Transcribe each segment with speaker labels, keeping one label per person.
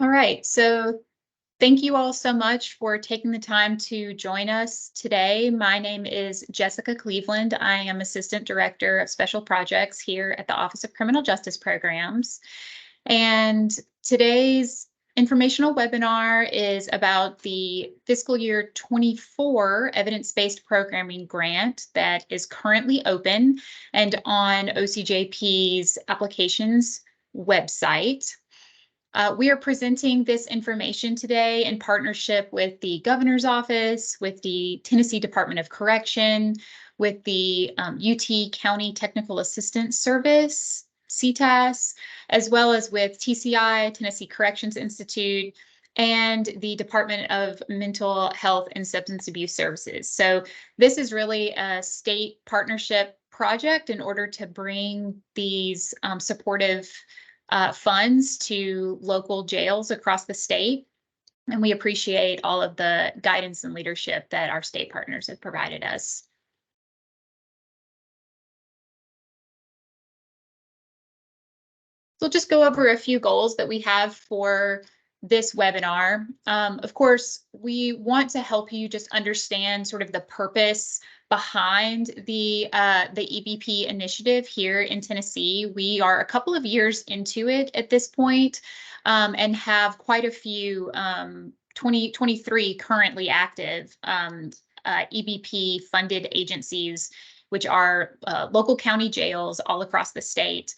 Speaker 1: All right, so thank you all so much for taking the time to join us today. My name is Jessica Cleveland. I am Assistant Director of Special Projects here at the Office of Criminal Justice Programs. And today's informational webinar is about the fiscal year 24 evidence-based programming grant that is currently open and on OCJP's applications website. We are presenting this information today in partnership with the Governor's Office, with the Tennessee Department of Correction, with the UT County Technical Assistance Service, CTAS, as well as with TCI, Tennessee Corrections Institute, and the Department of Mental Health and Substance Abuse Services. So this is really a state partnership project in order to bring these supportive funds to local jails across the state. And we appreciate all of the guidance and leadership that our state partners have provided us. So we'll just go over a few goals that we have for this webinar. Of course, we want to help you just understand sort of the purpose behind the EBP initiative here in Tennessee. We are a couple of years into it at this point, and have quite a few 23 currently active EBP funded agencies, which are local county jails all across the state.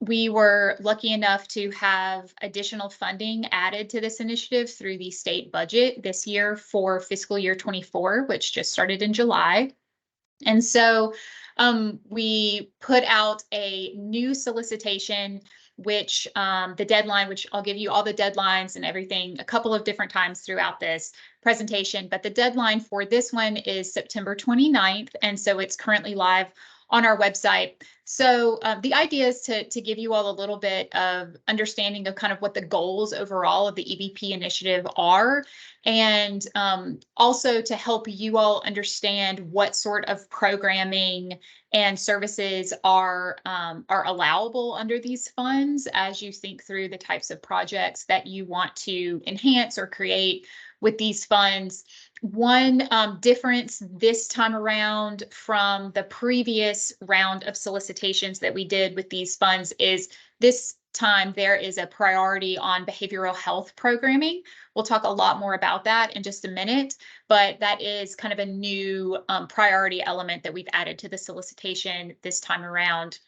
Speaker 1: We were lucky enough to have additional funding added to this initiative through the state budget this year for fiscal year 24, which just started in July. And so we put out a new solicitation, which the deadline, which I'll give you all the deadlines and everything a couple of different times throughout this presentation, but the deadline for this one is September 29th. And so it's currently live on our website. So the idea is to give you all a little bit of understanding of kind of what the goals overall of the EBP initiative are, and also to help you all understand what sort of programming and services are allowable under these funds as you think through the types of projects that you want to enhance or create with these funds. One difference this time around from the previous round of solicitations that we did with these funds is this time there is a priority on behavioral health programming. We'll talk a lot more about that in just a minute, but that is kind of a new priority element that we've added to the solicitation this time around.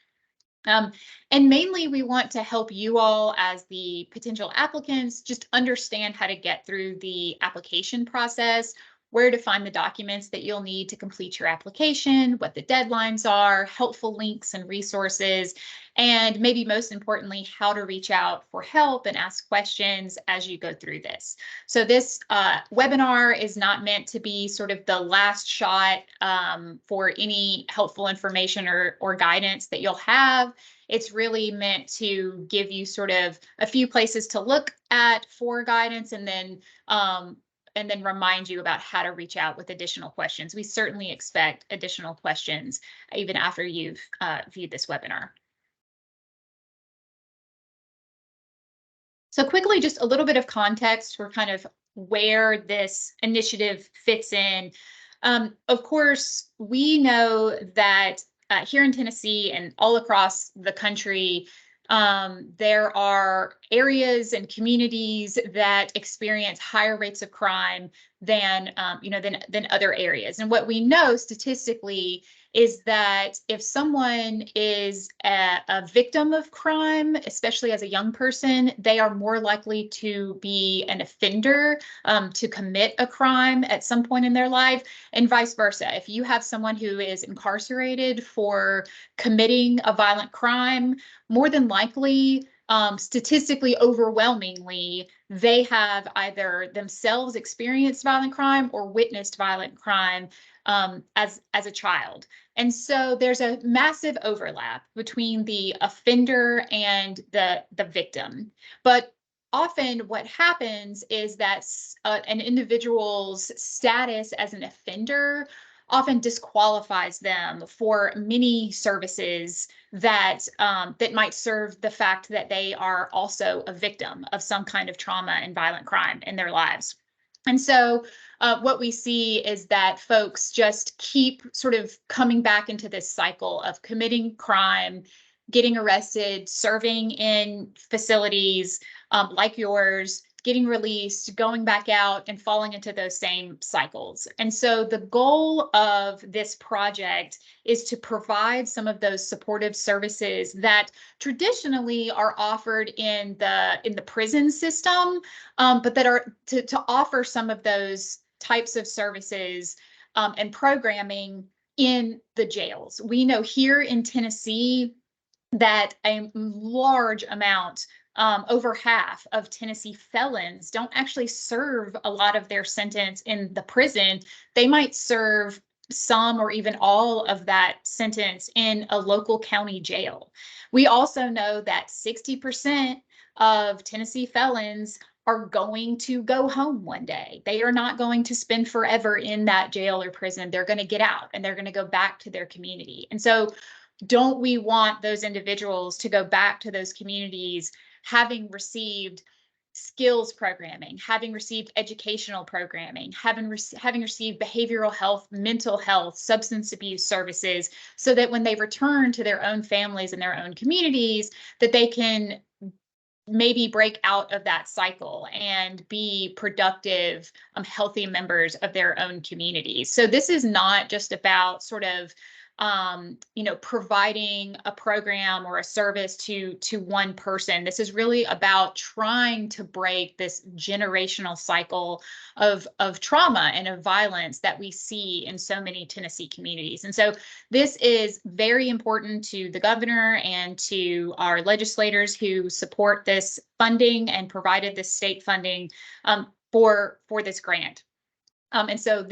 Speaker 1: And mainly we want to help you all as the potential applicants just understand how to get through the application process, where to find the documents that you'll need to complete your application, what the deadlines are, helpful links and resources, and maybe most importantly, how to reach out for help and ask questions as you go through this. So this webinar is not meant to be sort of the last shot for any helpful information or guidance that you'll have. It's really meant to give you sort of a few places to look at for guidance, and then remind you about how to reach out with additional questions. We certainly expect additional questions even after you've viewed this webinar. So quickly, just a little bit of context for kind of where this initiative fits in. Of course, we know that here in Tennessee and all across the country, there are areas and communities that experience higher rates of crime than other areas. And what we know statistically is that if someone is a victim of crime, especially as a young person, they are more likely to be an offender, to commit a crime at some point in their life, and vice versa. If you have someone who is incarcerated for committing a violent crime, more than likely, statistically overwhelmingly, they have either themselves experienced violent crime or witnessed violent crime as a child. And so there's a massive overlap between the offender and the victim. But often what happens is that an individual's status as an offender often disqualifies them for many services that that might serve the fact that they are also a victim of some kind of trauma and violent crime in their lives. And so what we see is that folks just keep sort of coming back into this cycle of committing crime, getting arrested, serving in facilities like yours, getting released, going back out, and falling into those same cycles. And so the goal of this project is to provide some of those supportive services that traditionally are offered in the prison system, but that are to offer some of those types of services and programming in the jails. We know here in Tennessee that a large amount, over half of Tennessee felons don't actually serve a lot of their sentence in the prison. They might serve some or even all of that sentence in a local county jail. We also know that 60% of Tennessee felons are going to go home one day. They are not going to spend forever in that jail or prison. They're going to get out and they're going to go back to their community. And so don't we want those individuals to go back to those communities having received skills programming, having received educational programming, having received behavioral health, mental health, substance abuse services, so that when they return to their own families and their own communities, that they can maybe break out of that cycle and be productive, healthy members of their own communities. So this is not just about sort of providing a program or a service to one person. This is really about trying to break this generational cycle of trauma and of violence that we see in so many Tennessee communities. And so this is very important to the governor and to our legislators who support this funding and provided this state funding for this grant. And so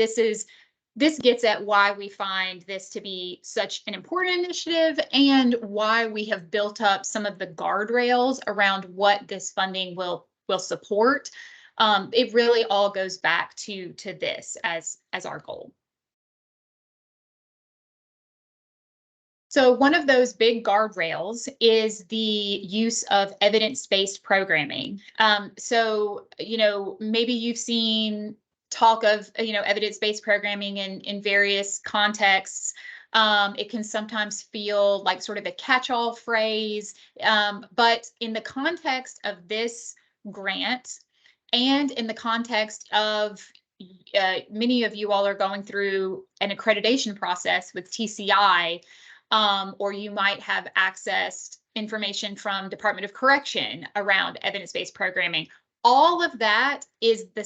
Speaker 1: this gets at why we find this to be such an important initiative and why we have built up some of the guardrails around what this funding will support. It really all goes back to this as our goal. So one of those big guardrails is the use of evidence-based programming. So, maybe you've seen talk of, evidence-based programming in various contexts. It can sometimes feel like sort of a catch-all phrase, but in the context of this grant and in the context of many of you all are going through an accreditation process with TCI, or you might have accessed information from Department of Correction around evidence-based programming. All of that is the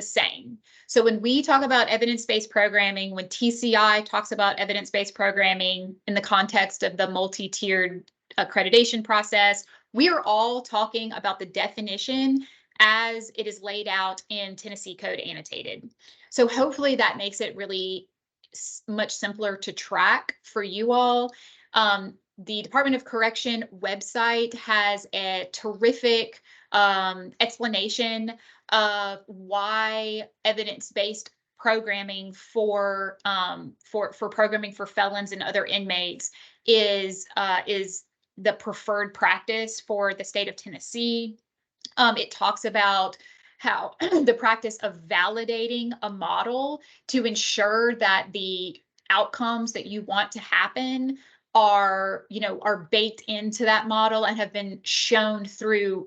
Speaker 1: same. So when we talk about evidence-based programming, when TCI talks about evidence-based programming in the context of the multi-tiered accreditation process, we are all talking about the definition as it is laid out in Tennessee Code Annotated. So hopefully that makes it really much simpler to track for you all. The Department of Correction website has a terrific explanation of why evidence-based programming for programming for felons and other inmates is the preferred practice for the state of Tennessee. It talks about how the practice of validating a model to ensure that the outcomes that you want to happen are baked into that model and have been shown through,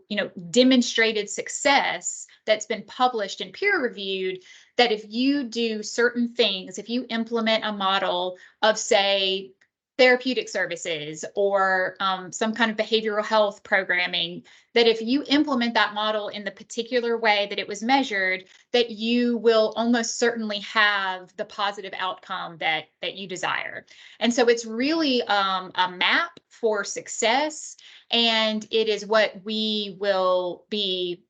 Speaker 1: demonstrated success that's been published and peer reviewed, that if you do certain things, if you implement a model of, say, therapeutic services or some kind of behavioral health programming, that if you implement that model in the particular way that it was measured, that you will almost certainly have the positive outcome that you desire. And so it's really a map for success, and it is what we will be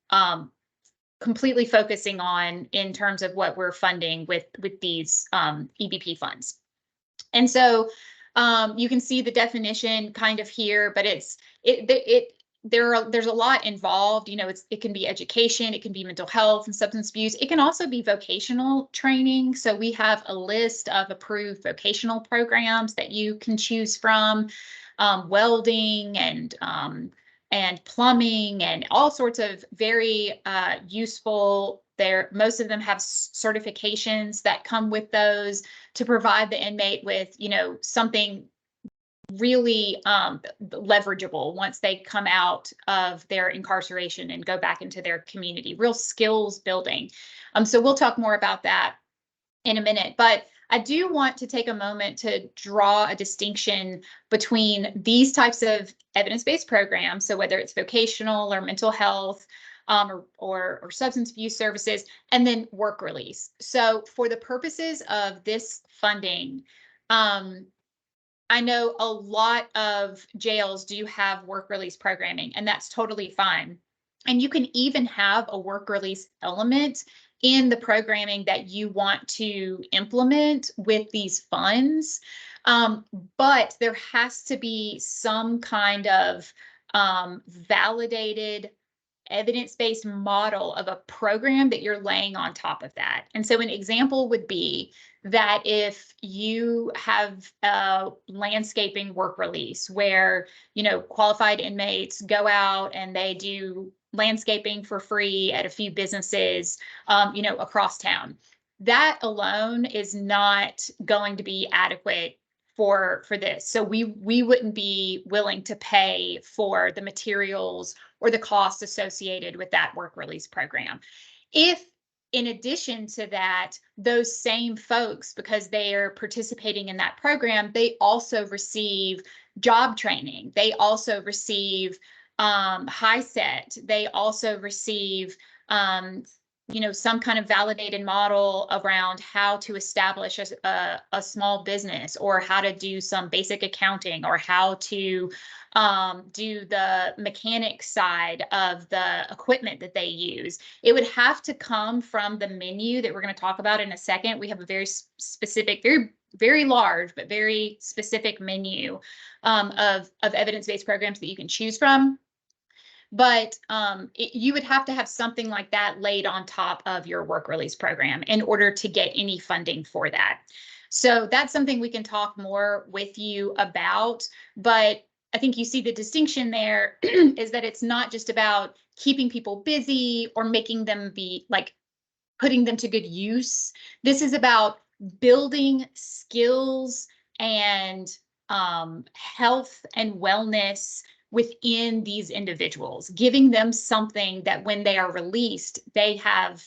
Speaker 1: completely focusing on in terms of what we're funding with these EBP funds. And so you can see the definition kind of here, but it there's a lot involved. You know, it can be education, it can be mental health and substance abuse. It can also be vocational training. So we have a list of approved vocational programs that you can choose from, welding and plumbing and all sorts of very useful. Most of them have certifications that come with those to provide the inmate with, you know, something really leverageable once they come out of their incarceration and go back into their community, real skills building. So we'll talk more about that in a minute, but I do want to take a moment to draw a distinction between these types of evidence-based programs. So whether it's vocational or mental health, or substance abuse services, and then work release. So for the purposes of this funding, I know a lot of jails do have work release programming, and that's totally fine. And you can even have a work release element in the programming that you want to implement with these funds. But there has to be some kind of validated evidence-based model of a program that you're laying on top of that. And so an example would be that if you have a landscaping work release where, you know, qualified inmates go out and they do landscaping for free at a few businesses, you know, across town, that alone is not going to be adequate for this. So we wouldn't be willing to pay for the materials or the costs associated with that work release program. If in addition to that, those same folks, because they are participating in that program, they also receive job training. They also receive HiSET. They also receive you know, some kind of validated model around how to establish a small business, or how to do some basic accounting, or how to do the mechanic side of the equipment that they use. It would have to come from the menu that we're going to talk about in a second. We have a very specific, very large, but very specific menu of evidence-based programs that you can choose from. But you would have to have something like that laid on top of your work release program in order to get any funding for that. So that's something we can talk more with you about. But I think you see the distinction there is that it's not just about keeping people busy or making them be like putting them to good use. This is about building skills and health and wellness within these individuals, giving them something that when they are released, they have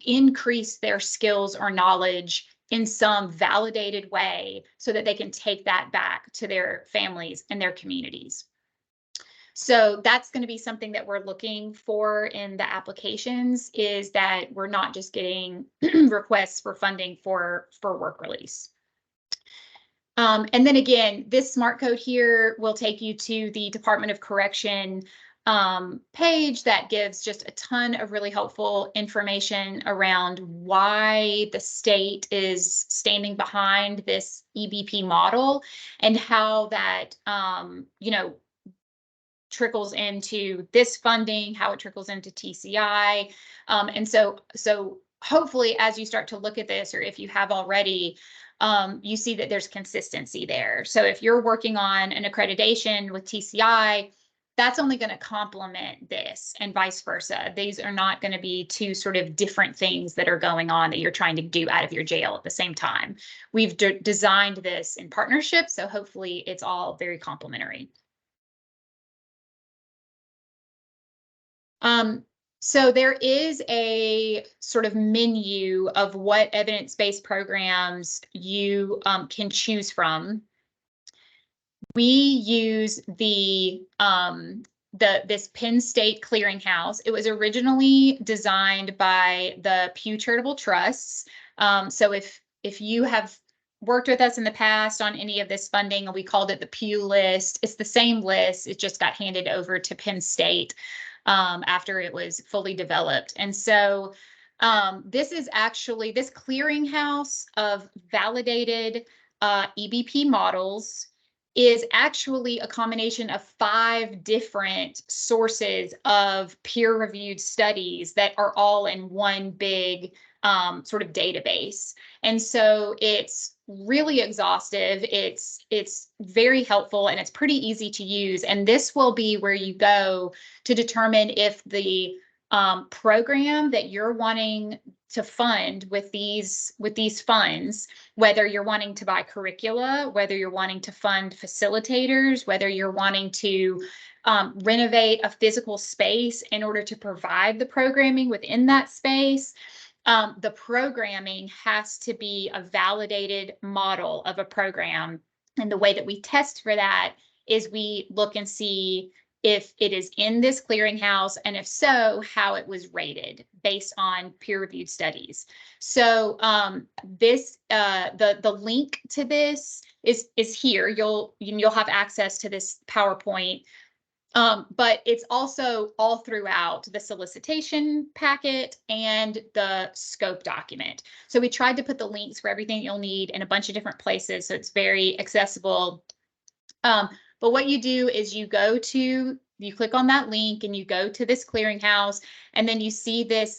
Speaker 1: increased their skills or knowledge in some validated way so that they can take that back to their families and their communities. So that's going to be something that we're looking for in the applications, is that we're not just getting requests for funding for work release. And then again, this smart code here will take you to the Department of Correction page that gives just a ton of really helpful information around why the state is standing behind this EBP model and how that, you know, trickles into this funding, how it trickles into TCI. And so hopefully as you start to look at this, or if you have already, you see that there's consistency there. So if you're working on an accreditation with TCI, that's only going to complement this, and vice versa. These are not going to be two sort of different things that are going on that you're trying to do out of your jail at the same time. We've designed this in partnership, so hopefully it's all very complementary. So there is a sort of menu of what evidence-based programs you can choose from. We use this Penn State Clearinghouse. It was originally designed by the Pew Charitable Trusts. So if you have worked with us in the past on any of this funding, we called it the Pew list. It's the same list. It just got handed over to Penn State after it was fully developed. And so this is actually this clearinghouse of validated EBP models is actually a combination of 5 different sources of peer-reviewed studies that are all in one big sort of database. And so it's really exhaustive. It's very helpful, and it's pretty easy to use. And this will be where you go to determine if the program that you're wanting to fund with these funds, whether you're wanting to buy curricula, whether you're wanting to fund facilitators, whether you're wanting to renovate a physical space in order to provide the programming within that space. The programming has to be a validated model of a program. And the way that we test for that is we look and see if it is in this clearinghouse, and if so, how it was rated based on peer-reviewed studies. So the link to this is here. You'll have access to this PowerPoint. But it's also all throughout the solicitation packet and the scope document. So we tried to put the links for everything you'll need in a bunch of different places, so it's very accessible. But what you do is you click on that link and you go to this clearinghouse, and then you see this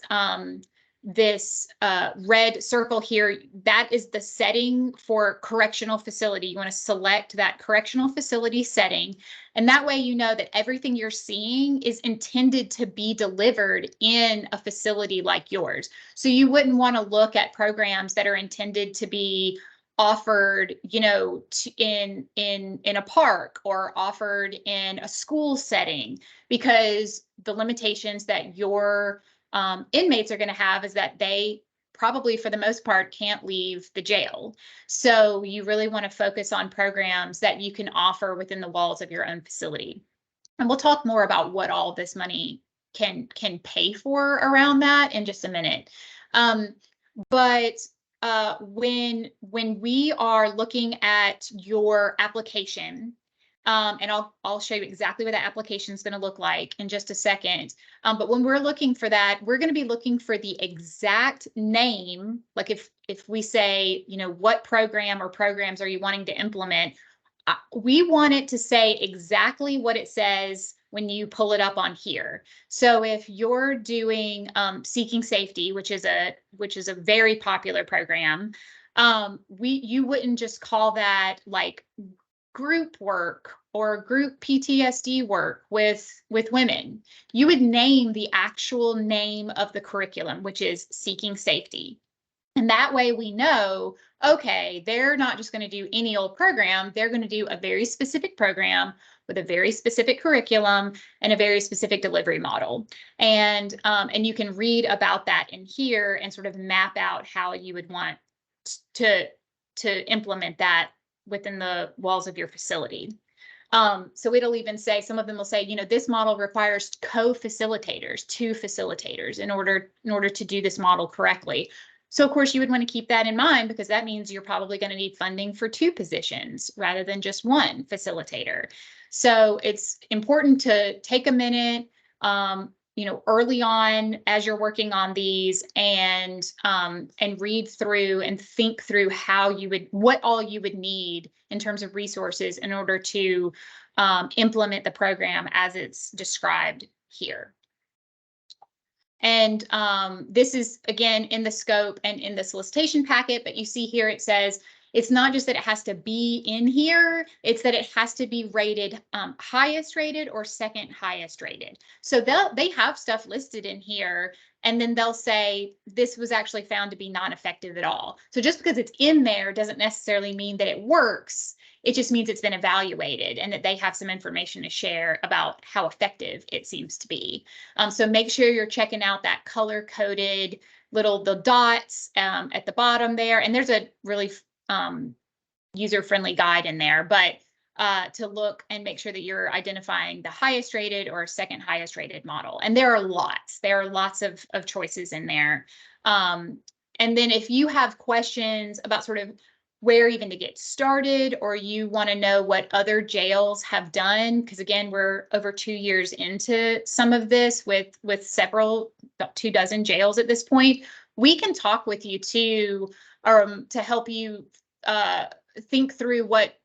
Speaker 1: red circle here. That is the setting for correctional facility. You want to select that correctional facility setting. And that way you know that everything you're seeing is intended to be delivered in a facility like yours. So you wouldn't want to look at programs that are intended to be offered, in a park or offered in a school setting, because the limitations that your inmates are going to have is that they probably, for the most part, can't leave the jail. So you really want to focus on programs that you can offer within the walls of your own facility. And we'll talk more about what all this money can pay for around that in just a minute. But when we are looking at your application, and I'll show you exactly what that application is going to look like in just a second. But when we're looking for that, we're going to be looking for the exact name. Like if we say, what program or programs are you wanting to implement? We want it to say exactly what it says when you pull it up on here. So if you're doing Seeking Safety, which is a very popular program, you wouldn't just call that like group work or group PTSD work with women. You would name the actual name of the curriculum, which is Seeking Safety. And that way we know, okay, they're not just going to do any old program. They're going to do a very specific program with a very specific curriculum and a very specific delivery model. And you can read about that in here and sort of map out how you would want to implement that within the walls of your facility. So it'll even say, some of them will say, this model requires co-facilitators, 2 facilitators in order to do this model correctly. So of course you would want to keep that in mind, because that means you're probably going to need funding for 2 positions rather than just 1 facilitator. So it's important to take a minute, early on as you're working on these, and read through and think through what all you would need in terms of resources in order to implement the program as it's described here. And this is, again, in the scope and in the solicitation packet, but you see here it says it's not just that it has to be in here, it's that it has to be rated highest rated or second highest rated. So they have stuff listed in here, and then they'll say this was actually found to be non-effective at all. So just because it's in there doesn't necessarily mean that it works. It just means it's been evaluated and that they have some information to share about how effective it seems to be. So make sure you're checking out that color-coded the dots at the bottom there. And there's a really user-friendly guide in there, but to look and make sure that you're identifying the highest rated or second highest rated model. And there are lots of choices in there. And then if you have questions about sort of where even to get started, or you want to know what other jails have done, because again, we're over 2 years into some of this with several, about 24 jails at this point, we can talk with you too, to help you think through what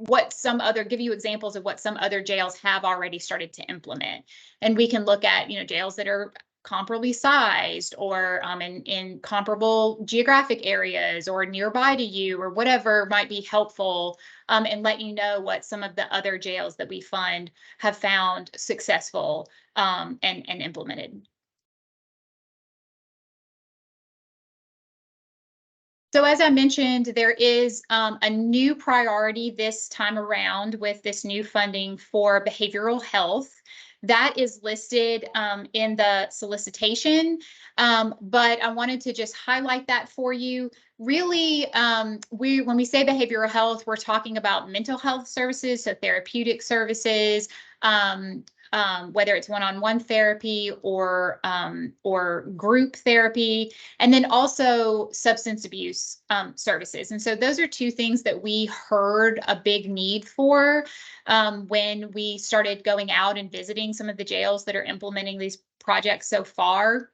Speaker 1: give you examples of what some other jails have already started to implement. And we can look at, jails that are comparably sized, or in comparable geographic areas, or nearby to you, or whatever might be helpful, and let you know what some of the other jails that we fund have found successful, and implemented. So as I mentioned, there is a new priority this time around with this new funding for behavioral health. That is listed in the solicitation, but I wanted to just highlight that for you. Really, when we say behavioral health, we're talking about mental health services, so therapeutic services, whether it's one-on-one therapy or group therapy, and then also substance abuse services. And so those are two things that we heard a big need for when we started going out and visiting some of the jails that are implementing these projects so far.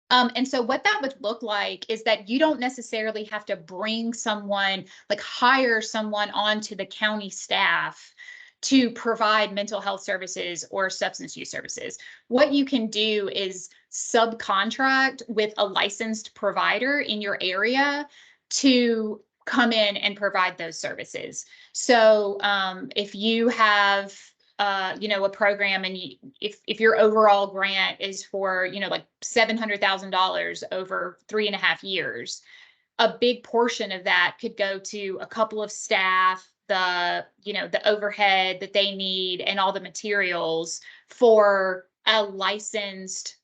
Speaker 1: And so what that would look like is that you don't necessarily have to bring someone, like hire someone onto the county staff to provide mental health services or substance use services. What you can do is subcontract with a licensed provider in your area to come in and provide those services. So if you have a program, and if your overall grant is for, like $700,000 over 3.5 years, a big portion of that could go to a couple of staff, the overhead that they need, and all the materials for a licensed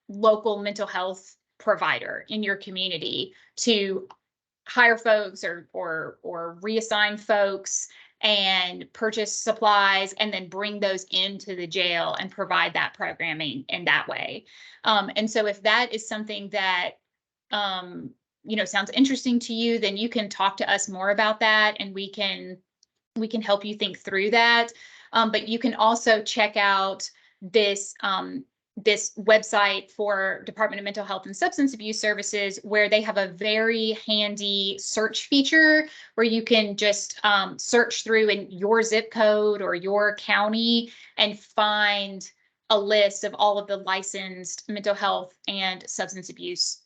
Speaker 1: local mental health provider in your community to hire folks or reassign folks and purchase supplies, and then bring those into the jail and provide that programming in that way. And so if that is something that sounds interesting to you, then you can talk to us more about that, and we can help you think through that. But you can also check out this website for Department of Mental Health and Substance Abuse Services, where they have a very handy search feature where you can just search through in your zip code or your county and find a list of all of the licensed mental health and substance abuse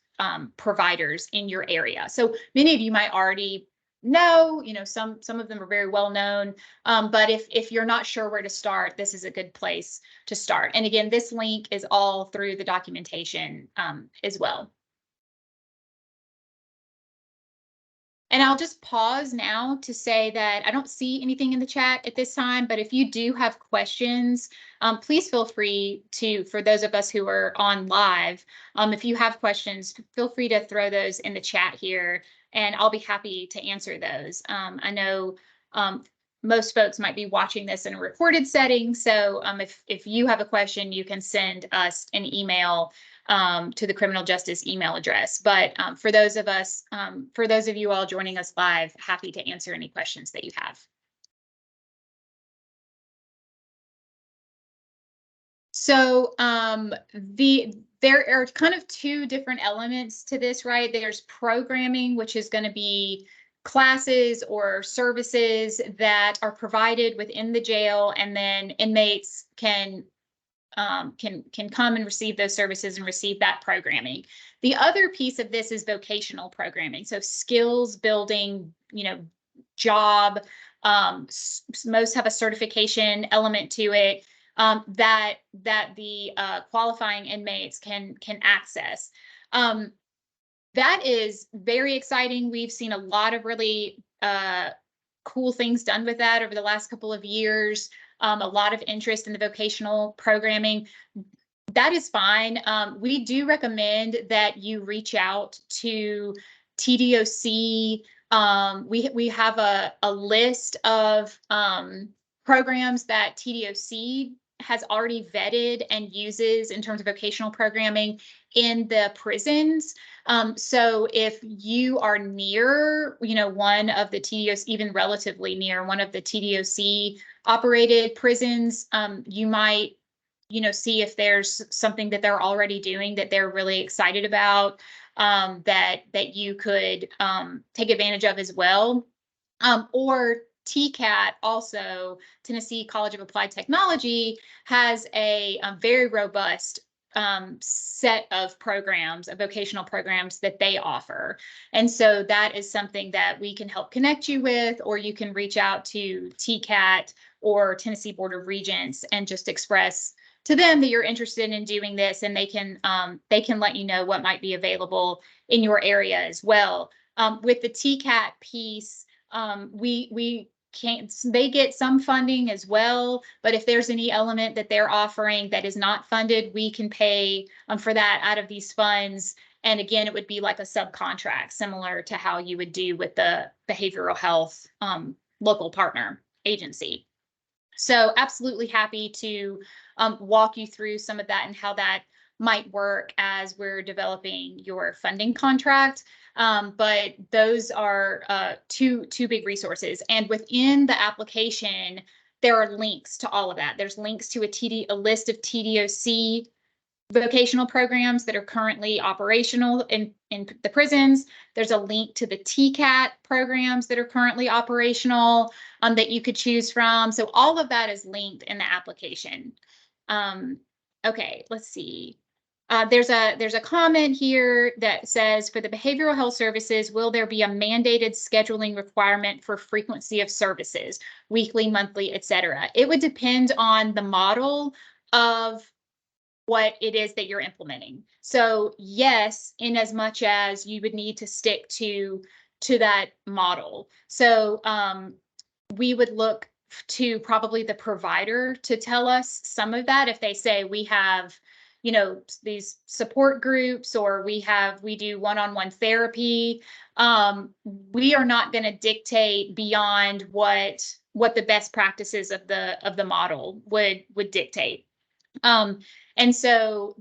Speaker 1: providers in your area. So many of you might already know, some of them are very well known, but if you're not sure where to start, this is a good place to start. And again, this link is all through the documentation as well. And I'll just pause now to say that I don't see anything in the chat at this time, but if you do have questions, please feel free to, for those of us who are on live, if you have questions, feel free to throw those in the chat here, and I'll be happy to answer those. I know most folks might be watching this in a recorded setting, so if you have a question, you can send us an email to the criminal justice email address. But for those of you all joining us live, happy to answer any questions that you have. So there are kind of two different elements to this, right? There's programming, which is going to be classes or services that are provided within the jail, and then inmates can come and receive those services and receive that programming. The other piece of this is vocational programming. So skills building, job, most have a certification element to it, that the qualifying inmates can access. That is very exciting. We've seen a lot of really cool things done with that over the last couple of years. A lot of interest in the vocational programming. That is fine. We do recommend that you reach out to TDOC. We have a list of programs that TDOC has already vetted and uses in terms of vocational programming in the prisons. So if you are near, one of the TDOC, even relatively near one of the TDOC operated prisons, you might, see if there's something that they're already doing that they're really excited about, that you could take advantage of as well. Or TCAT, also Tennessee College of Applied Technology, has a very robust set of programs, of vocational programs that they offer. And so that is something that we can help connect you with, or you can reach out to TCAT or Tennessee Board of Regents and just express to them that you're interested in doing this, and they can let you know what might be available in your area as well. With the TCAT piece, we can't, they get some funding as well, but if there's any element that they're offering that is not funded, we can pay for that out of these funds. And again, it would be like a subcontract, similar to how you would do with the behavioral health local partner agency. So absolutely happy to walk you through some of that and how that might work as we're developing your funding contract. But those are two big resources. And within the application, there are links to all of that. There's links to a list of TDOC vocational programs that are currently operational in the prisons. There's a link to the TCAT programs that are currently operational that you could choose from. So all of that is linked in the application. Okay, let's see. There's a comment here that says, for the behavioral health services, will there be a mandated scheduling requirement for frequency of services, weekly, monthly, etc.? It would depend on the model of what it is that you're implementing. So yes, in as much as you would need to stick to that model. So we would look to probably the provider to tell us some of that. If they say we have, you know, these support groups, or we do one-on-one therapy, we are not going to dictate beyond what the best practices of the model would dictate. And so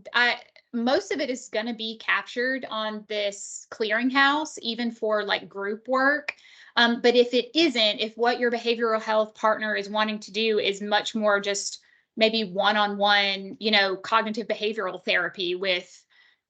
Speaker 1: most of it is going to be captured on this clearinghouse, even for like group work. But if it isn't, if what your behavioral health partner is wanting to do is much more just maybe one-on-one, you know, cognitive behavioral therapy with,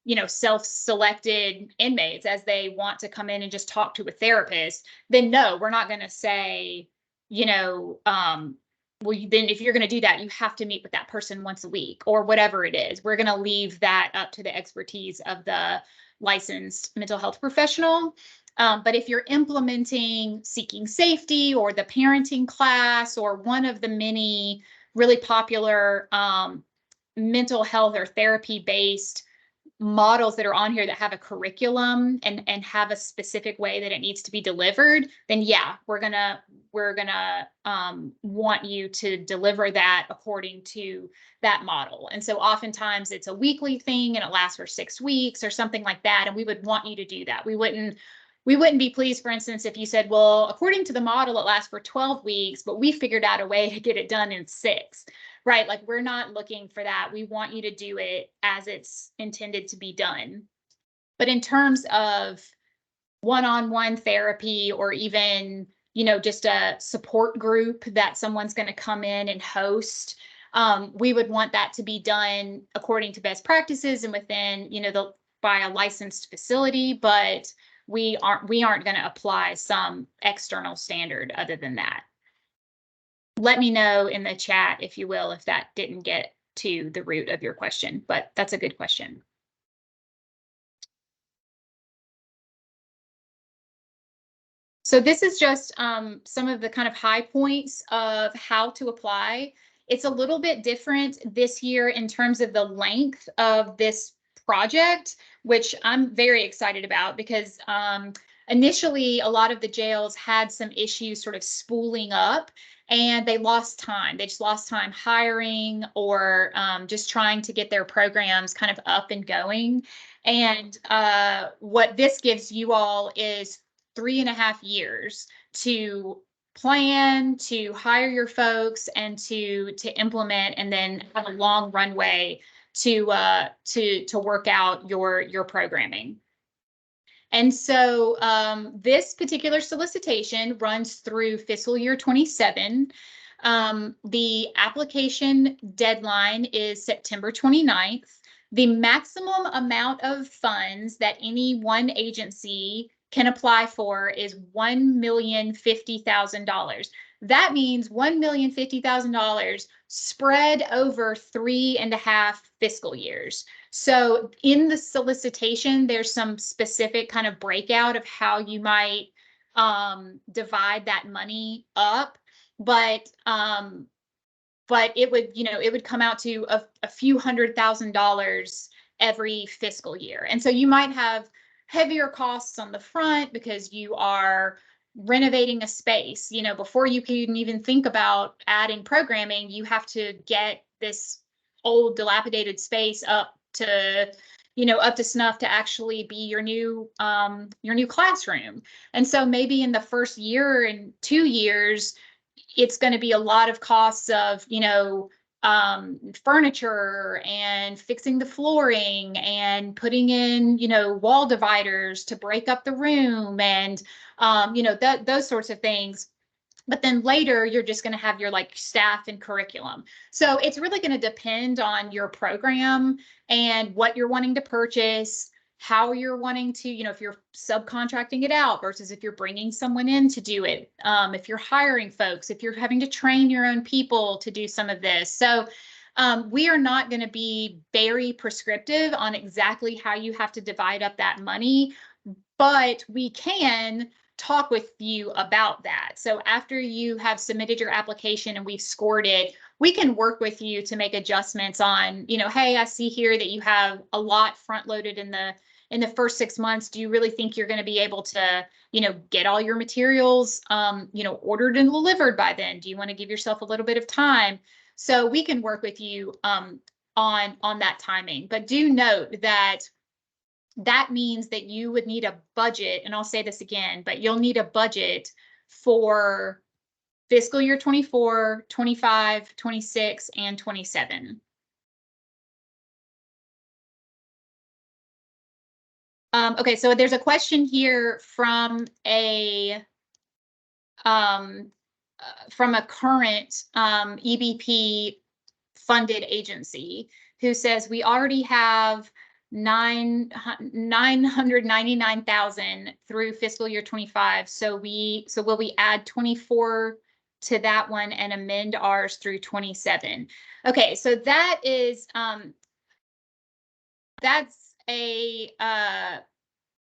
Speaker 1: you know, self-selected inmates as they want to come in and just talk to a therapist, then no, we're not going to say, you know, well, then if you're going to do that, you have to meet with that person once a week or whatever it is. We're going to leave that up to the expertise of the licensed mental health professional. But if you're implementing Seeking Safety or the parenting class or one of the many really popular mental health or therapy-based models that are on here that have a curriculum and have a specific way that it needs to be delivered, then yeah, we're gonna want you to deliver that according to that model. And so oftentimes it's a weekly thing and it lasts for 6 weeks or something like that. And we would want you to do that. We wouldn't be pleased, for instance, if you said, well, according to the model, it lasts for 12 weeks, but we figured out a way to get it done in 6. Right? Like, we're not looking for that. We want you to do it as it's intended to be done. But in terms of one-on-one therapy, or even, you know, just a support group that someone's going to come in and host, we would want that to be done according to best practices and within, you know, by a licensed facility. But we aren't going to apply some external standard other than that. Let me know in the chat, if you will, if that didn't get to the root of your question, but that's a good question. So this is just some of the kind of high points of how to apply. It's a little bit different this year in terms of the length of this project, which I'm very excited about, because initially a lot of the jails had some issues sort of spooling up, and they lost time. They just lost time hiring or just trying to get their programs kind of up and going. And what this gives you all is 3.5 years to plan, to hire your folks, and to implement, and then have a long runway to work out your programming. And so this particular solicitation runs through fiscal year 27. The application deadline is September 29th. The maximum amount of funds that any one agency can apply for is $1,050,000. That means $1,050,000 spread over 3.5 fiscal years. So in the solicitation, there's some specific kind of breakout of how you might divide that money up, but it would, it would come out to a few $100,000 every fiscal year. And so you might have heavier costs on the front because you are renovating a space. Before you can even think about adding programming, you have to get this old dilapidated space up to snuff to actually be your new classroom. And so maybe in the first year and 2 years, it's going to be a lot of costs of, furniture and fixing the flooring and putting in, wall dividers to break up the room and, those sorts of things. But then later, you're just going to have your staff and curriculum. So it's really going to depend on your program and what you're wanting to purchase, how you're wanting to, if you're subcontracting it out versus if you're bringing someone in to do it, if you're hiring folks, if you're having to train your own people to do some of this. So we are not going to be very prescriptive on exactly how you have to divide up that money, but we can talk with you about that. So after you have submitted your application and we've scored it, we can work with you to make adjustments on, hey, I see here that you have a lot front loaded in the first 6 months. Do you really think you're going to be able to, get all your materials, ordered and delivered by then? Do you want to give yourself a little bit of time? So we can work with you on that timing. But do note that means that you would need a budget, and I'll say this again, but you'll need a budget for fiscal year 24, 25, 26, and 27. Okay, so there's a question here from a current EBP funded agency who says we already have 999,000 through fiscal year 25. So will we add 24 to that one and amend ours through 27? Okay, so that is that's a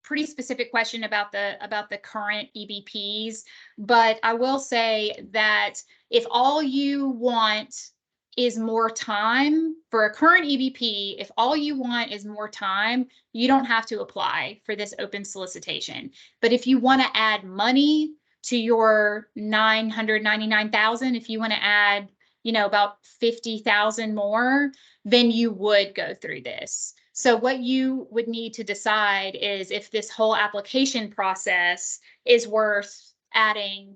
Speaker 1: pretty specific question about the current EBPs, but I will say that if all you want is more time for a current EBP, if all you want is more time, you don't have to apply for this open solicitation. But if you want to add money to your 999,000, if you want to add, about 50,000 more, then you would go through this. So what you would need to decide is if this whole application process is worth adding,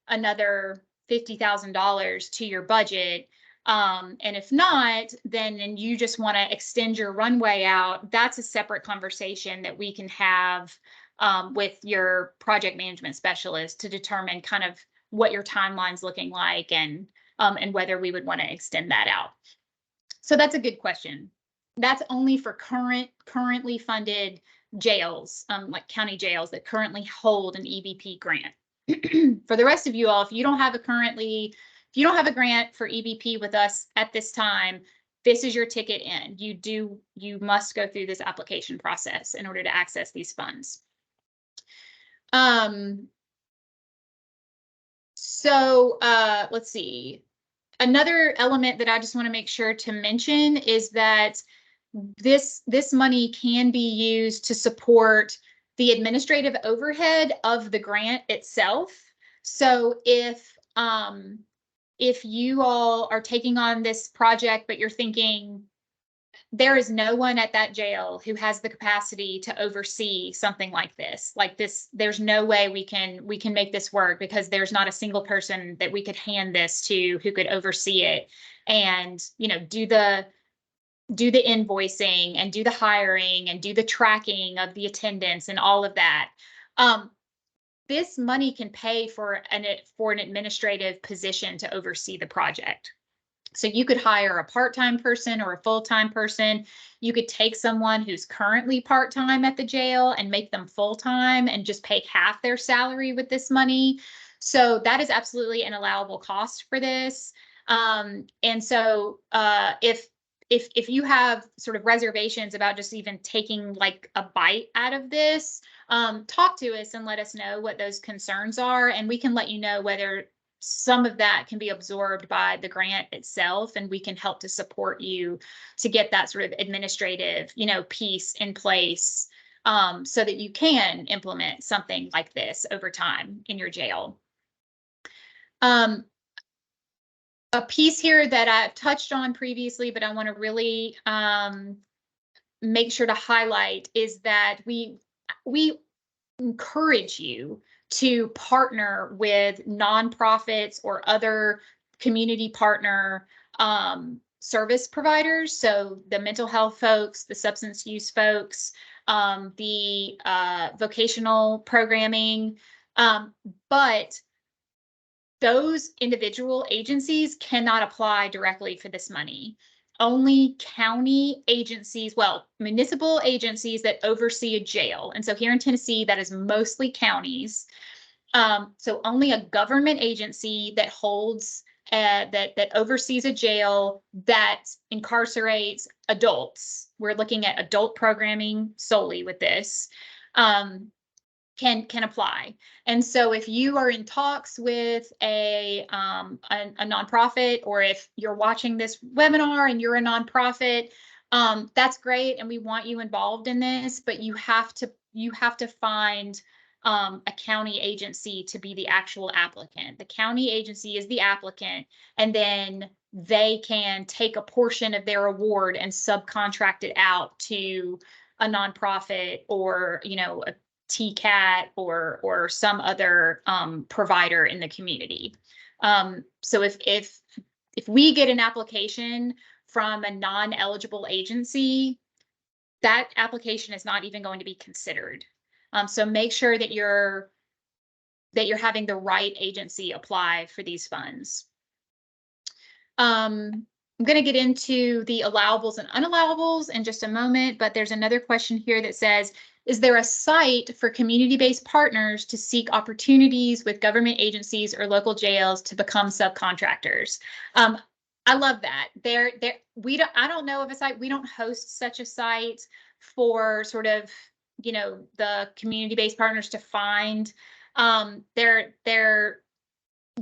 Speaker 1: another $50,000 to your budget. And if not, then you just want to extend your runway out. That's a separate conversation that we can have with your project management specialist to determine kind of what your timeline's looking like and whether we would want to extend that out. So that's a good question. That's only for currently funded jails, like county jails that currently hold an EBP grant. For the rest of you all, if you don't have a grant for EBP with us at this time, this is your ticket in. You must go through this application process in order to access these funds. Let's see. Another element that I just want to make sure to mention is that this money can be used to support the administrative overhead of the grant itself. So if you all are taking on this project, but you're thinking there is no one at that jail who has the capacity to oversee something like this, there's no way we can make this work because there's not a single person that we could hand this to who could oversee it and, do the invoicing and do the hiring and do the tracking of the attendance and all of that. This money can pay for an administrative position to oversee the project. So you could hire a part-time person or a full-time person. You could take someone who's currently part-time at the jail and make them full-time and just pay half their salary with this money. So that is absolutely an allowable cost for this. And so if you have sort of reservations about just even taking like a bite out of this, talk to us and let us know what those concerns are, and we can let you know whether some of that can be absorbed by the grant itself, and we can help to support you to get that sort of administrative, piece in place, so that you can implement something like this over time in your jail. A piece here that I've touched on previously, but I want to really make sure to highlight is that we encourage you to partner with nonprofits or other community partner service providers. So the mental health folks, the substance use folks, the vocational programming, but those individual agencies cannot apply directly for this money. Only county agencies, well, municipal agencies that oversee a jail. And so here in Tennessee, that is mostly counties. So only a government agency that holds, that oversees a jail that incarcerates adults. We're looking at adult programming solely with this. Can apply. And so if you are in talks with a nonprofit, or if you're watching this webinar and you're a nonprofit, that's great, and we want you involved in this, but you have to find a county agency to be the actual applicant. The county agency is the applicant, and then they can take a portion of their award and subcontract it out to a nonprofit, or a TCAT or some other provider in the community. So if we get an application from a non-eligible agency, that application is not even going to be considered. So make sure that you're having the right agency apply for these funds. I'm going to get into the allowables and unallowables in just a moment, but there's another question here that says, is there a site for community-based partners to seek opportunities with government agencies or local jails to become subcontractors? I love that. I don't know of a site. We don't host such a site for sort of, the community-based partners to find their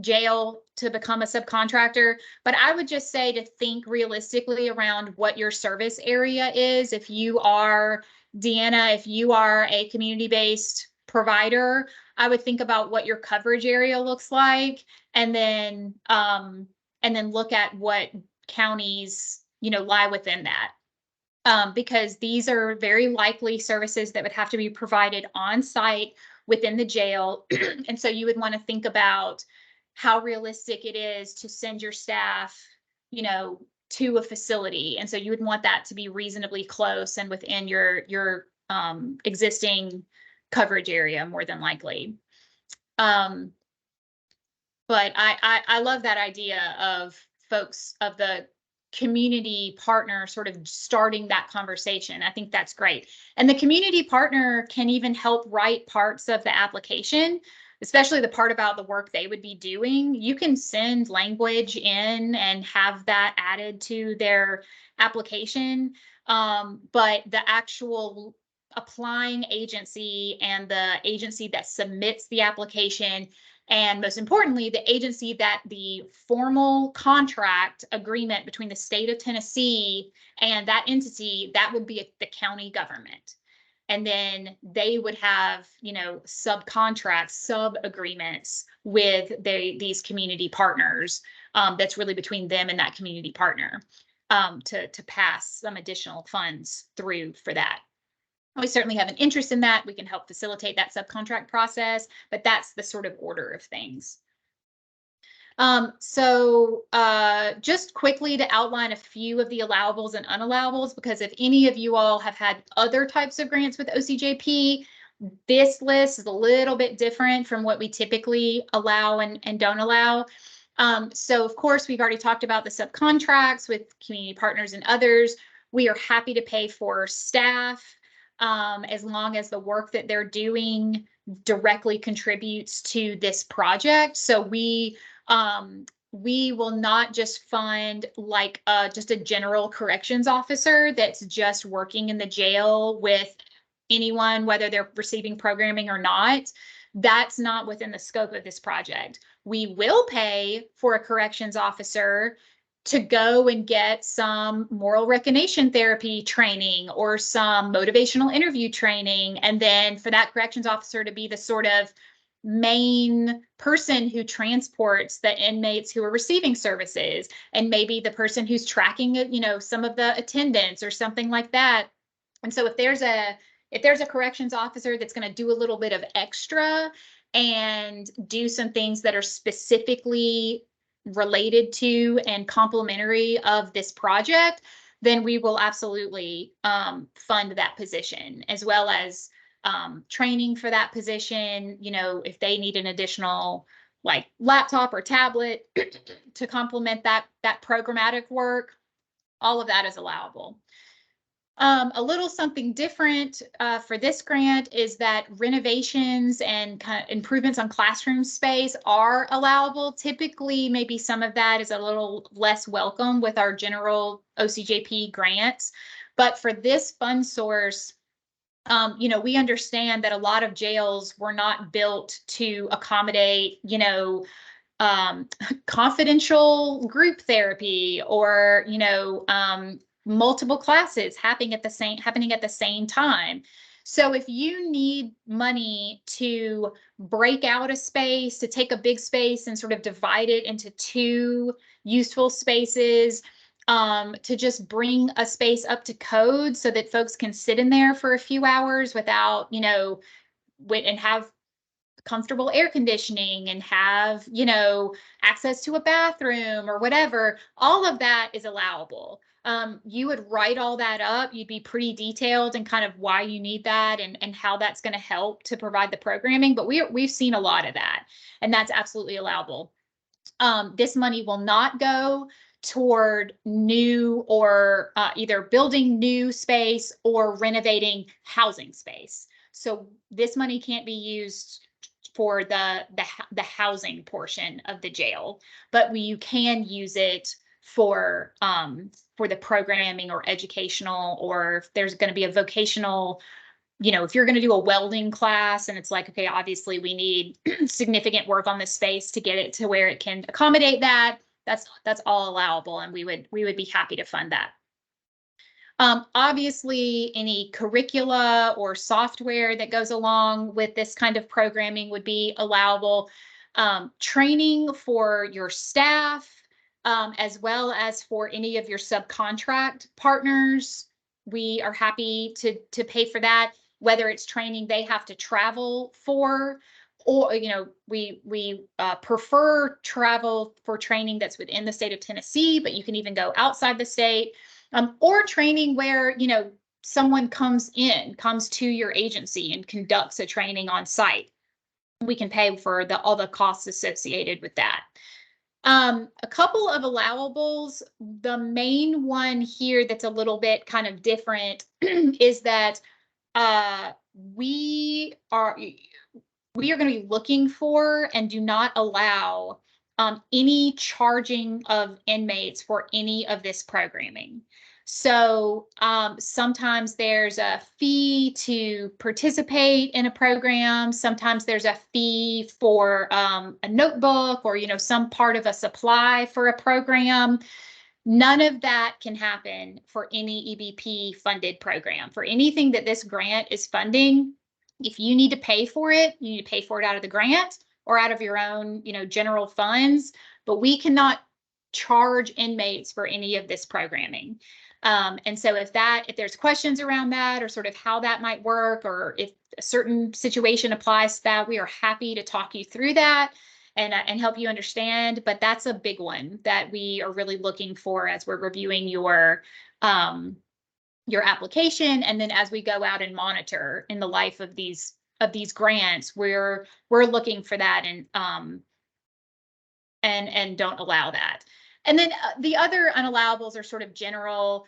Speaker 1: jail to become a subcontractor. But I would just say to think realistically around what your service area is. If you are, Deanna, if you are a community-based provider, I would think about what your coverage area looks like, and then look at what counties, lie within that. Because these are very likely services that would have to be provided on site within the jail. And so you would want to think about how realistic it is to send your staff, to a facility. And so you would want that to be reasonably close and within your existing coverage area, more than likely. But I love that idea of folks, of the community partner sort of starting that conversation. I think that's great. And the community partner can even help write parts of the application, especially the part about the work they would be doing. You can send language in and have that added to their application. But the actual applying agency and the agency that submits the application, and most importantly, the agency that the formal contract agreement between the state of Tennessee and that entity, that would be the county government. And then they would have, subcontracts, sub-agreements with these community partners. That's really between them and that community partner, to pass some additional funds through for that. We certainly have an interest in that. We can help facilitate that subcontract process, but that's the sort of order of things. Just quickly to outline a few of the allowables and unallowables, because if any of you all have had other types of grants with OCJP, this list is a little bit different from what we typically allow and don't allow. So of course, we've already talked about the subcontracts with community partners and others. We are happy to pay for staff as long as the work that they're doing directly contributes to this project. So we will not just fund like just a general corrections officer that's just working in the jail with anyone, whether they're receiving programming or not. That's not within the scope of this project. We will pay for a corrections officer to go and get some moral recognition therapy training or some motivational interview training. And then for that corrections officer to be the sort of main person who transports the inmates who are receiving services, and maybe the person who's tracking, some of the attendance or something like that. And so if there's a corrections officer that's going to do a little bit of extra and do some things that are specifically related to and complementary of this project, then we will absolutely fund that position, as well as training for that position. If they need an additional like laptop or tablet to complement that programmatic work, all of that is allowable. A little something different for this grant is that renovations and kind of improvements on classroom space are allowable. Typically, maybe some of that is a little less welcome with our general OCJP grants. But for this fund source, we understand that a lot of jails were not built to accommodate, confidential group therapy or, multiple classes happening at the same time. So if you need money to break out a space, to take a big space and sort of divide it into two useful spaces, to just bring a space up to code so that folks can sit in there for a few hours without, and have comfortable air conditioning and have, access to a bathroom or whatever, all of that is allowable. You would write all that up. You'd be pretty detailed and kind of why you need that and how that's going to help to provide the programming. But we've seen a lot of that, and that's absolutely allowable. This money will not go toward new or either building new space or renovating housing space. So this money can't be used for the housing portion of the jail, but you can use it for the programming or educational, or if there's going to be a vocational, if you're going to do a welding class and it's like, okay, obviously we need significant work on this space to get it to where it can accommodate that. That's all allowable, and we would be happy to fund that. Obviously, any curricula or software that goes along with this kind of programming would be allowable. Training for your staff, as well as for any of your subcontract partners, we are happy to pay for that. Whether it's training they have to travel for, or we prefer travel for training that's within the state of Tennessee, but you can even go outside the state. Or training where, someone comes to your agency and conducts a training on site. We can pay for all the costs associated with that. A couple of allowables. The main one here that's a little bit kind of different is that we are going to be looking for and do not allow any charging of inmates for any of this programming. So sometimes there's a fee to participate in a program. Sometimes there's a fee for a notebook or, some part of a supply for a program. None of that can happen for any EBP funded program. For anything that this grant is funding, if you need to pay for it, you need to pay for it out of the grant or out of your own, general funds. But we cannot charge inmates for any of this programming. And so if there's questions around that, or sort of how that might work, or if a certain situation applies to that, we are happy to talk you through that and help you understand. But that's a big one that we are really looking for as we're reviewing your application. And then as we go out and monitor in the life of these grants, we're looking for that and don't allow that. And then the other unallowables are sort of general.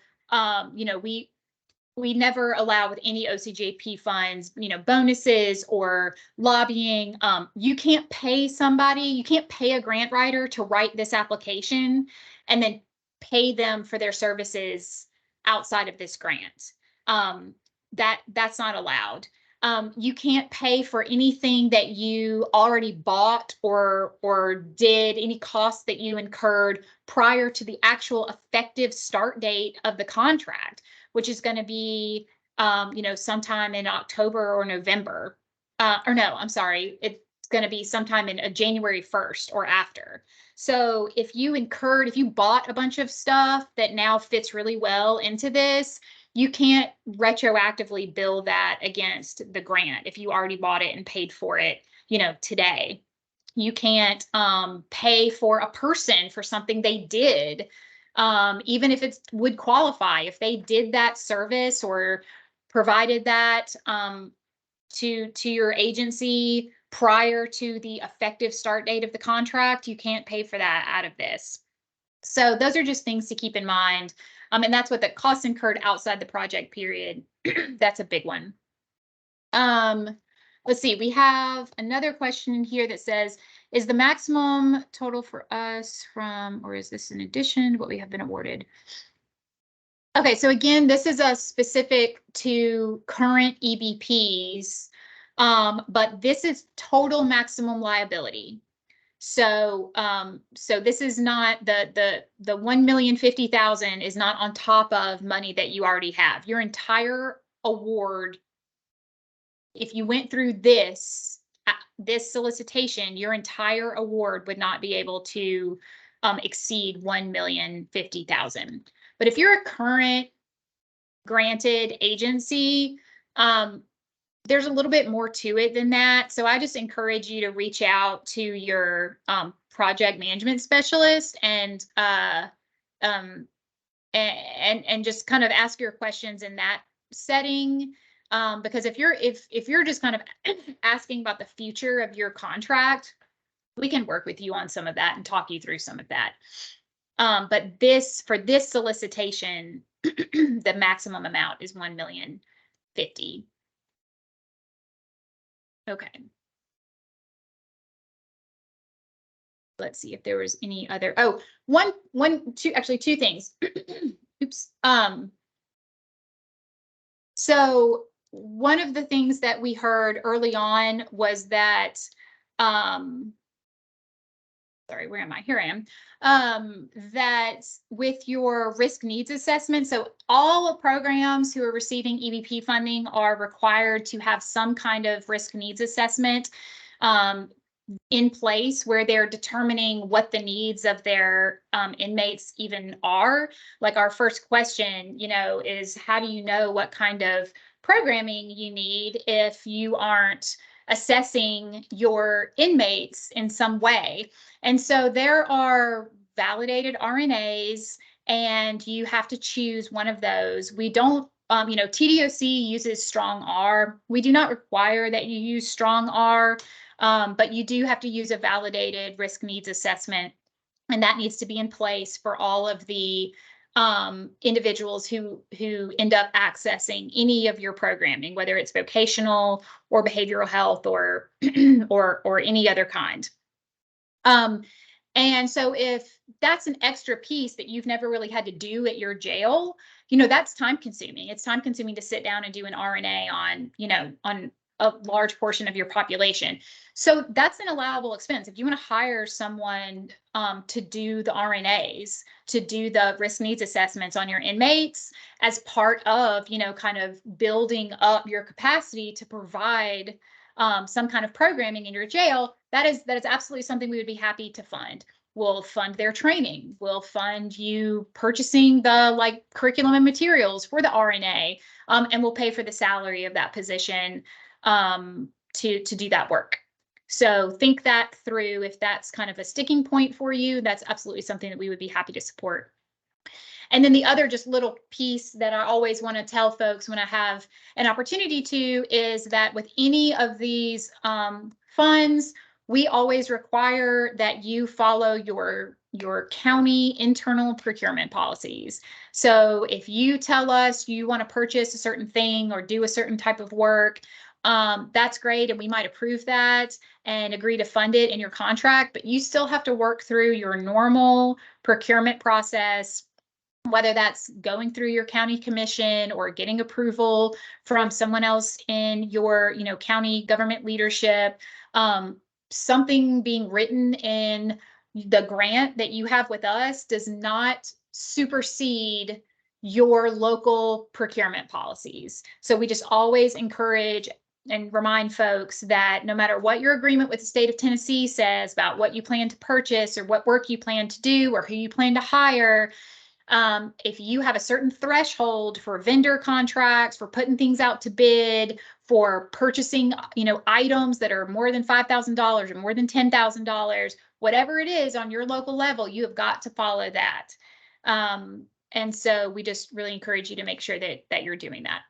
Speaker 1: We never allow with any OCJP funds, bonuses or lobbying. You can't pay somebody, you can't pay a grant writer to write this application and then pay them for their services outside of this grant. That's not allowed. You can't pay for anything that you already bought or did, any costs that you incurred prior to the actual effective start date of the contract, which is going to be, sometime in October or November. Or no, I'm sorry, it's going to be sometime in January 1st or after. So if you bought a bunch of stuff that now fits really well into this, you can't retroactively bill that against the grant if you already bought it and paid for it, today. You can't pay for a person for something they did, even if it would qualify. If they did that service or provided that to your agency prior to the effective start date of the contract, you can't pay for that out of this. So those are just things to keep in mind. And that's what the costs incurred outside the project period. That's a big one. Let's see, we have another question in here that says, is the maximum total for us from, or is this in addition to what we have been awarded? Okay, so again, this is a specific to current EBPs, but this is total maximum liability. So, so this is not the $1,050,000 is not on top of money that you already have. Your entire award, if you went through this solicitation, your entire award would not be able to exceed $1,050,000. But if you're a current granted agency, there's a little bit more to it than that. So I just encourage you to reach out to your project management specialist and just kind of ask your questions in that setting. Because if you're just kind of asking about the future of your contract, we can work with you on some of that and talk you through some of that. But for this solicitation, the maximum amount is $1,050,000. Okay. Let's see if there was any other. Oh, two things. Oops. So one of the things that we heard early on was that, sorry, where am I? Here I am. That with your risk needs assessment, so all programs who are receiving EBP funding are required to have some kind of risk needs assessment in place where they're determining what the needs of their inmates even are. Like our first question, is how do you know what kind of programming you need if you aren't assessing your inmates in some way? And so there are validated RNAs, and you have to choose one of those. We don't, TDOC uses strong R. We do not require that you use strong R, but you do have to use a validated risk needs assessment, and that needs to be in place for all of the individuals who end up accessing any of your programming, whether it's vocational or behavioral health or or any other kind. And so if that's an extra piece that you've never really had to do at your jail, that's time consuming. It's time consuming to sit down and do an RNA on a large portion of your population. So that's an allowable expense. If you want to hire someone to do the RNAs, to do the risk needs assessments on your inmates as part of, kind of building up your capacity to provide some kind of programming in your jail, that is absolutely something we would be happy to fund. We'll fund their training. We'll fund you purchasing the curriculum and materials for the RNA, and we'll pay for the salary of that position to do that work. So think that through. If that's kind of a sticking point for you, that's absolutely something that we would be happy to support. And then the other just little piece that I always want to tell folks when I have an opportunity to is that with any of these funds we always require that you follow your county internal procurement policies. So if you tell us you want to purchase a certain thing or do a certain type of work, that's great, and we might approve that and agree to fund it in your contract, but you still have to work through your normal procurement process, whether that's going through your county commission or getting approval from someone else in your, county government leadership. Something being written in the grant that you have with us does not supersede your local procurement policies. So we just always encourage and remind folks that no matter what your agreement with the state of Tennessee says about what you plan to purchase or what work you plan to do or who you plan to hire, if you have a certain threshold for vendor contracts, for putting things out to bid, for purchasing, items that are more than $5,000 or more than $10,000, whatever it is on your local level, you have got to follow that. And so we just really encourage you to make sure that you're doing that.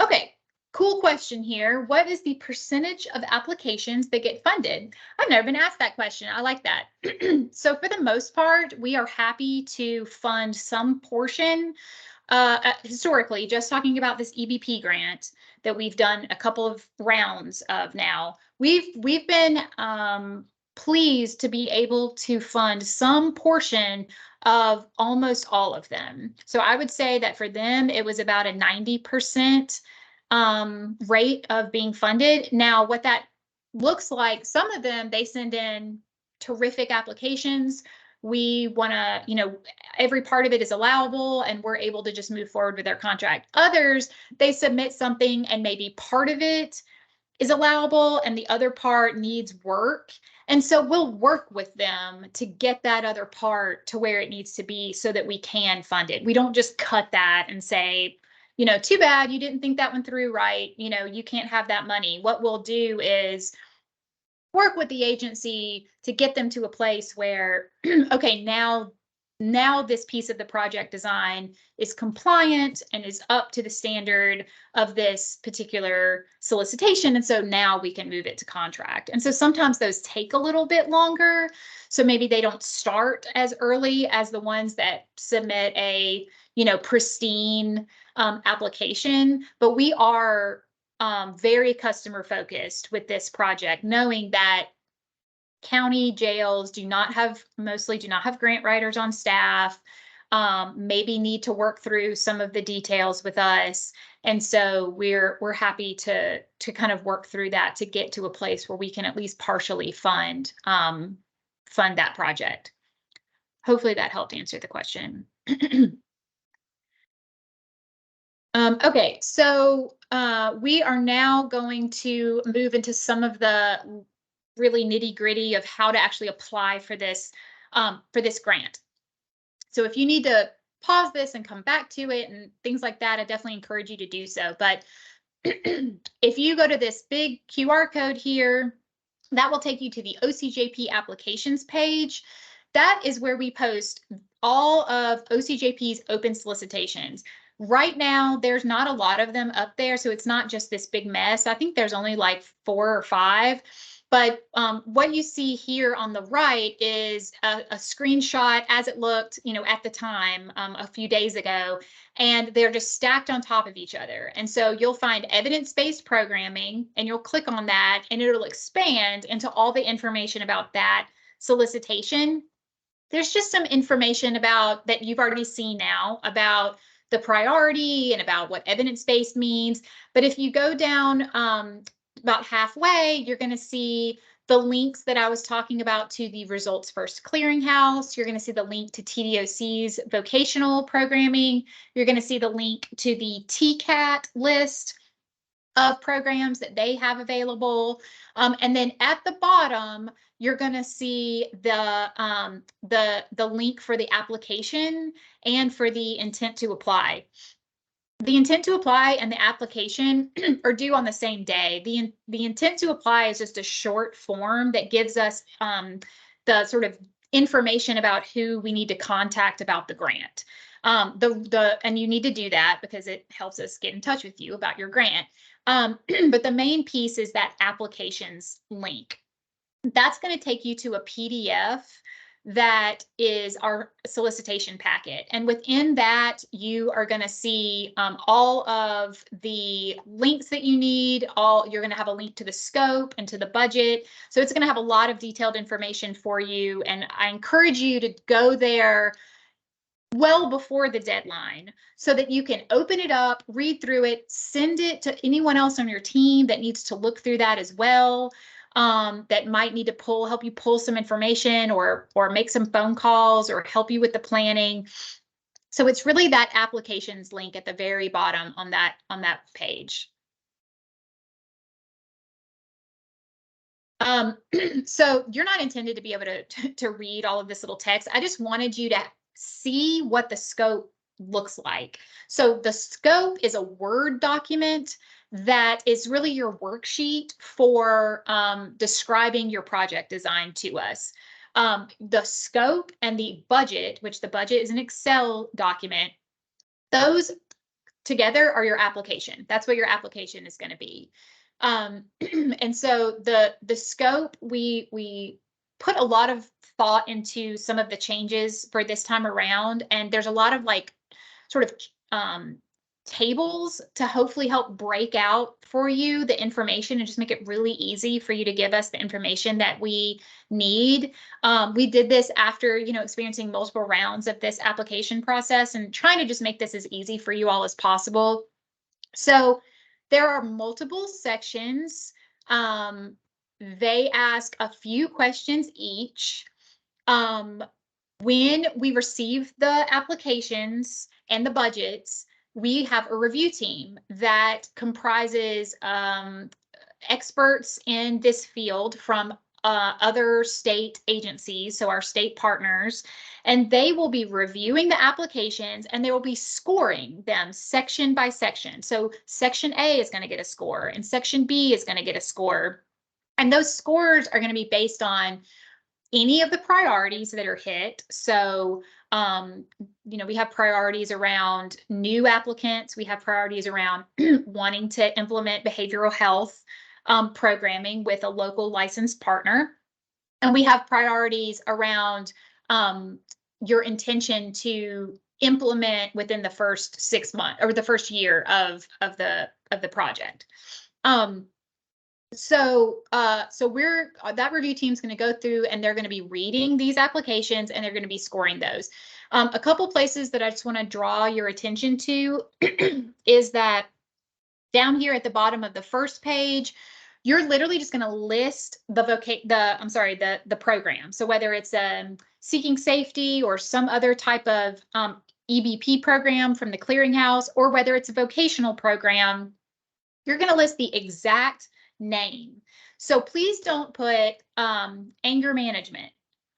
Speaker 1: Okay, cool question here. What is the percentage of applications that get funded? I've never been asked that question. I like that. So for the most part, we are happy to fund some portion. Historically, just talking about this EBP grant that we've done a couple of rounds of now, we've been pleased to be able to fund some portion of almost all of them. So I would say that for them, it was about a 90% rate of being funded. Now, what that looks like, some of them, they send in terrific applications. We want to, every part of it is allowable and we're able to just move forward with their contract. Others, they submit something and maybe part of it is allowable and the other part needs work. And so we'll work with them to get that other part to where it needs to be so that we can fund it. We don't just cut that and say, too bad you didn't think that one through right. You can't have that money. What we'll do is work with the agency to get them to a place where, okay, now this piece of the project design is compliant and is up to the standard of this particular solicitation. And so now we can move it to contract. And so sometimes those take a little bit longer. So maybe they don't start as early as the ones that submit a, pristine application, but we are very customer focused with this project, knowing that county jails mostly do not have grant writers on staff, maybe need to work through some of the details with us. And so we're happy to kind of work through that to get to a place where we can at least partially fund that project. Hopefully that helped answer the question. Okay, so we are now going to move into some of the really nitty-gritty of how to actually apply for this grant. So if you need to pause this and come back to it and things like that, I definitely encourage you to do so. But if you go to this big QR code here, that will take you to the OCJP applications page. That is where we post all of OCJP's open solicitations. Right now, there's not a lot of them up there, so it's not just this big mess. I think there's only like 4 or 5. But what you see here on the right is a screenshot as it looked, at the time a few days ago, and they're just stacked on top of each other. And so you'll find evidence-based programming, and you'll click on that, and it'll expand into all the information about that solicitation. There's just some information about that you've already seen now about the priority and about what evidence-based means. But if you go down about halfway, you're going to see the links that I was talking about to the Results First Clearinghouse. You're going to see the link to TDOC's vocational programming. You're going to see the link to the TCAT list of programs that they have available. And then at the bottom, you're going to see the link for the application and for the intent to apply. The intent to apply and the application are due on the same day. The intent to apply is just a short form that gives us the sort of information about who we need to contact about the grant. And you need to do that because it helps us get in touch with you about your grant. But the main piece is that applications link. That's going to take you to a PDF that is our solicitation packet. And within that, you are going to see all of the links that you need. You're going to have a link to the scope and to the budget. So it's going to have a lot of detailed information for you. And I encourage you to go there well before the deadline so that you can open it up, read through it, send it to anyone else on your team that needs to look through that as well. That might need to help you pull some information or make some phone calls or help you with the planning. So it's really that applications link at the very bottom on that page. So you're not intended to be able to read all of this little text. I just wanted you to see what the scope looks like. So the scope is a Word document that is really your worksheet for describing your project design to us. The scope and the budget, which the budget is an Excel document, those together are your application. That's what your application is going to be. And so the scope, we put a lot of thought into some of the changes for this time around, and there's a lot of like sort of tables to hopefully help break out for you the information and just make it really easy for you to give us the information that we need. We did this after, experiencing multiple rounds of this application process and trying to just make this as easy for you all as possible. So there are multiple sections. They ask a few questions each. When we receive the applications and the budgets, we have a review team that comprises experts in this field from other state agencies, so our state partners, and they will be reviewing the applications and they will be scoring them section by section. So section A is going to get a score and section B is going to get a score. And those scores are going to be based on any of the priorities that are hit. So, we have priorities around new applicants. We have priorities around wanting to implement behavioral health programming with a local licensed partner. And we have priorities around your intention to implement within the first 6 months or the first year of the project. So that review team is going to go through and they're going to be reading these applications and they're going to be scoring those. A couple places that I just want to draw your attention to is that down here at the bottom of the first page, you're literally just going to list the program. So whether it's Seeking Safety or some other type of EBP program from the clearinghouse, or whether it's a vocational program, you're going to list the exact name. So please don't put anger management,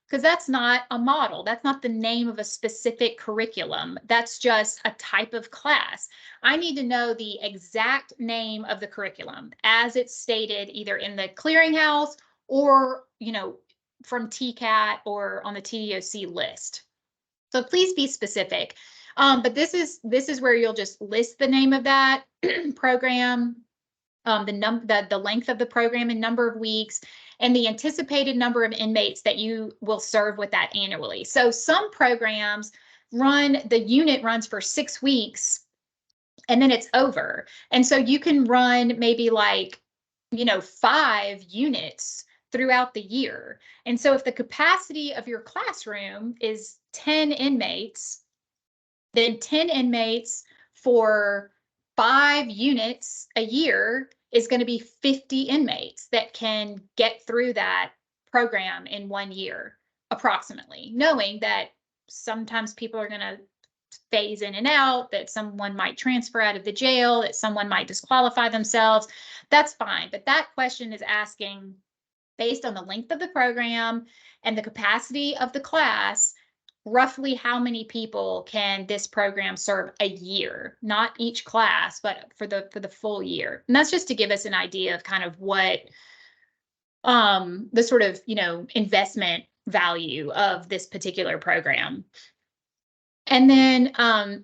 Speaker 1: because that's not a model. That's not the name of a specific curriculum. That's just a type of class. I need to know the exact name of the curriculum as it's stated either in the clearinghouse or, from TCAT or on the TDOC list. So please be specific. But this is where you'll just list the name of that program, the length of the program in number of weeks, and the anticipated number of inmates that you will serve with that annually. So some programs the unit runs for 6 weeks and then it's over. And so you can run maybe 5 units throughout the year. And so if the capacity of your classroom is 10 inmates, then 10 inmates for 5 units a year is going to be 50 inmates that can get through that program in 1 year, approximately, knowing that sometimes people are going to phase in and out, that someone might transfer out of the jail, that someone might disqualify themselves. That's fine. But that question is asking, based on the length of the program and the capacity of the class, roughly how many people can this program serve a year? Not each class, but for the full year. And that's just to give us an idea of kind of what the sort of investment value of this particular program. And then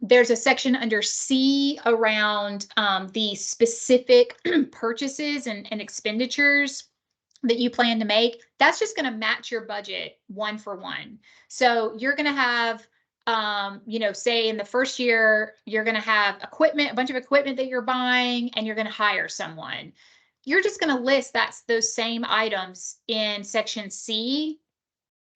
Speaker 1: there's a section under C around the specific purchases and expenditures that you plan to make. That's just going to match your budget 1 for 1. So you're going to have, say in the first year, you're going to have equipment, a bunch of equipment that you're buying, and you're going to hire someone. You're just going to list those same items in section C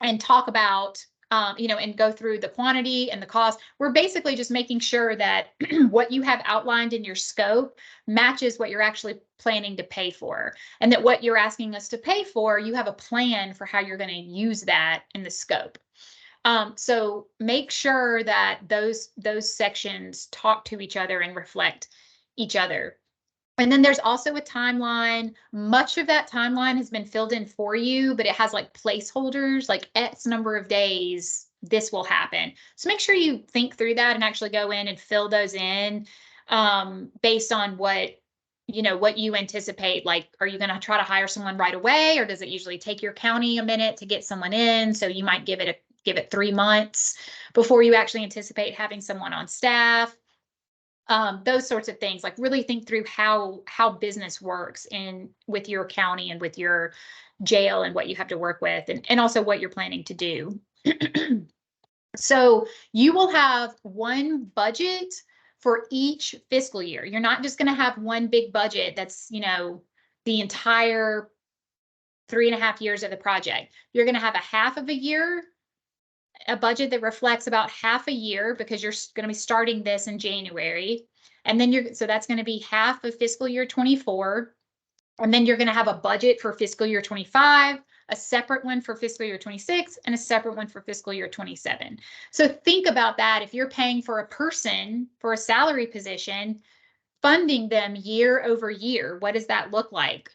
Speaker 1: and talk about, and go through the quantity and the cost. We're basically just making sure that what you have outlined in your scope matches what you're actually planning to pay for, and that what you're asking us to pay for, you have a plan for how you're going to use that in the scope. So make sure that those sections talk to each other and reflect each other. And then there's also a timeline. Much of that timeline has been filled in for you, but it has like placeholders, like X number of days, this will happen. So make sure you think through that and actually go in and fill those in based on what you anticipate. Like, are you going to try to hire someone right away, or does it usually take your county a minute to get someone in? So you might give it 3 months before you actually anticipate having someone on staff. Those sorts of things. Like, really think through how business works with your county and with your jail and what you have to work with, and also what you're planning to do. So you will have one budget for each fiscal year. You're not just going to have one big budget that's, the entire 3.5 years of the project. You're going to have a half of a year, a budget that reflects about half a year, because you're going to be starting this in January. And then so that's going to be half of fiscal year 24. And then you're going to have a budget for fiscal year 25, a separate one for fiscal year 26, and a separate one for fiscal year 27. So think about that. If you're paying for a person for a salary position, funding them year over year, what does that look like?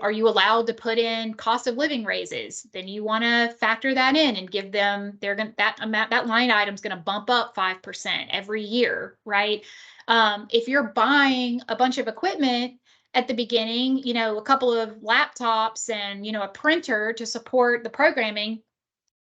Speaker 1: Are you allowed to put in cost of living raises? Then you want to factor that in and give them, that line item is going to bump up 5% every year, right? If you're buying a bunch of equipment at the beginning, a couple of laptops and, a printer to support the programming,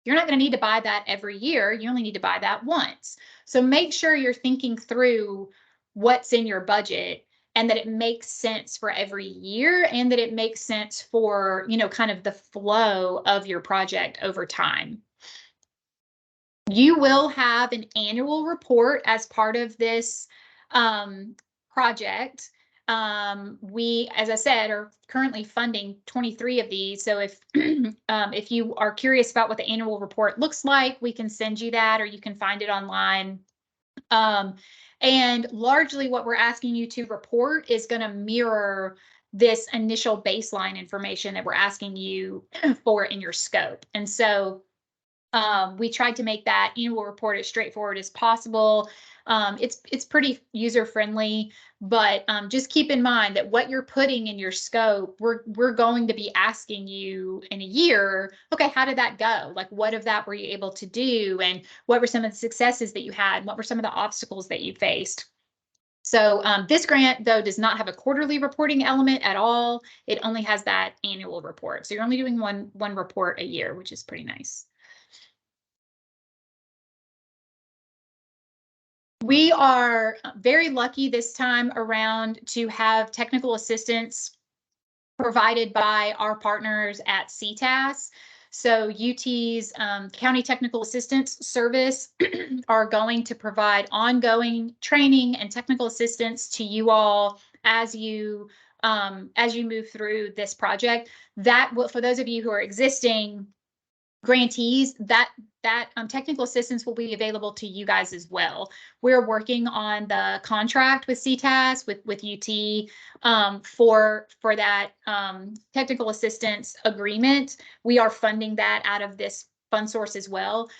Speaker 1: you're not going to need to buy that every year. You only need to buy that once. So make sure you're thinking through what's in your budget, and that it makes sense for every year, and that it makes sense for, kind of the flow of your project over time. You will have an annual report as part of this project. We, as I said, are currently funding 23 of these. So if you are curious about what the annual report looks like, we can send you that, or you can find it online. And largely what we're asking you to report is going to mirror this initial baseline information that we're asking you for in your scope. And so we tried to make that annual report as straightforward as possible. It's pretty user-friendly, but just keep in mind that what you're putting in your scope, we're going to be asking you in a year, okay, how did that go? Like, what of that were you able to do? And what were some of the successes that you had? And what were some of the obstacles that you faced? So this grant, though, does not have a quarterly reporting element at all. It only has that annual report. So you're only doing one report a year, which is pretty nice. We are very lucky this time around to have technical assistance provided by our partners at CTAS. So UT's County Technical Assistance Service are going to provide ongoing training and technical assistance to you all as you move through this project. That will, for those of you who are existing grantees, that technical assistance will be available to you guys as well. We're working on the contract with CTAS, with UT, for that technical assistance agreement. We are funding that out of this fund source as well.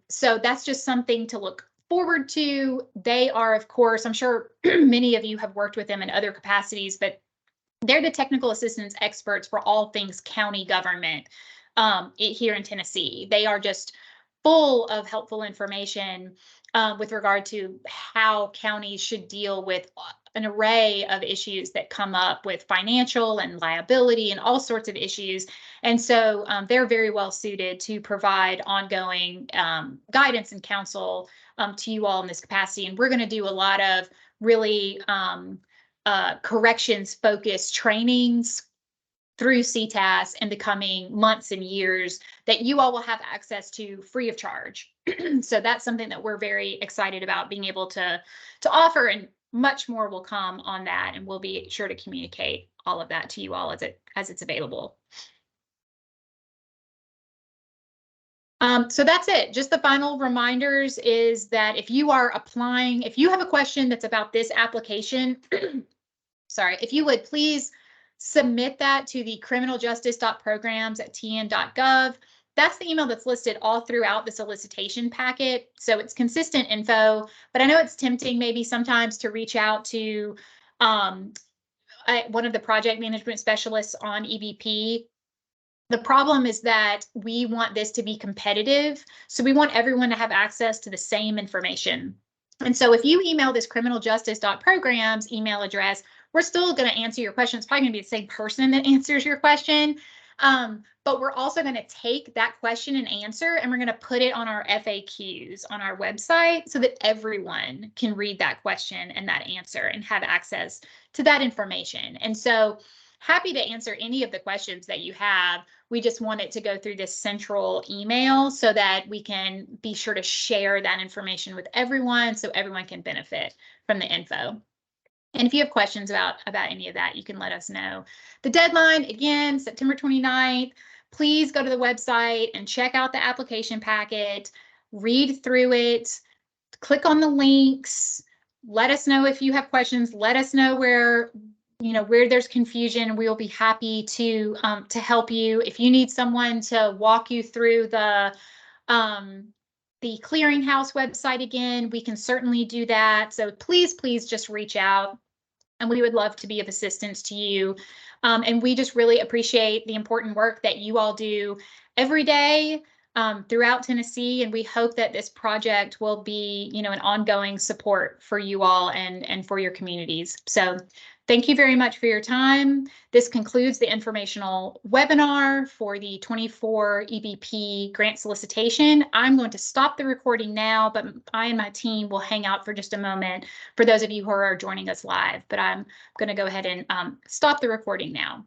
Speaker 1: So that's just something to look forward to. They are, of course, I'm sure many of you have worked with them in other capacities, but they're the technical assistance experts for all things county government here in Tennessee. They are just full of helpful information with regard to how counties should deal with an array of issues that come up with financial and liability and all sorts of issues. And so they're very well suited to provide ongoing guidance and counsel to you all in this capacity. And we're going to do a lot of really corrections focused trainings through CTAS in the coming months and years that you all will have access to free of charge. So that's something that we're very excited about being able to offer, and much more will come on that, and we'll be sure to communicate all of that to you all as it's available. So that's it. Just the final reminders is that if you are applying, if you have a question that's about this application, sorry, if you would please submit that to the criminaljustice.programs@tn.gov. That's the email that's listed all throughout the solicitation packet. So it's consistent info, but I know it's tempting maybe sometimes to reach out to one of the project management specialists on EBP. The problem is that we want this to be competitive. So we want everyone to have access to the same information. And so if you email this criminaljustice.programs email address, we're still going to answer your question. It's probably going to be the same person that answers your question. But we're also going to take that question and answer, and we're going to put it on our FAQs on our website so that everyone can read that question and that answer and have access to that information. And so happy to answer any of the questions that you have. We just want it to go through this central email so that we can be sure to share that information with everyone so everyone can benefit from the info. And if you have questions about any of that, you can let us know. The deadline, again, September 29th. Please go to the website and check out the application packet, read through it, click on the links, let us know if you have questions, let us know where there's confusion. We'll be happy to help you. If you need someone to walk you through the clearinghouse website again, we can certainly do that. So please just reach out, and we would love to be of assistance to you. And we just really appreciate the important work that you all do every day throughout Tennessee. And we hope that this project will be, an ongoing support for you all and for your communities. So thank you very much for your time. This concludes the informational webinar for the 24 EBP grant solicitation. I'm going to stop the recording now, but I and my team will hang out for just a moment for those of you who are joining us live. But I'm going to go ahead and stop the recording now.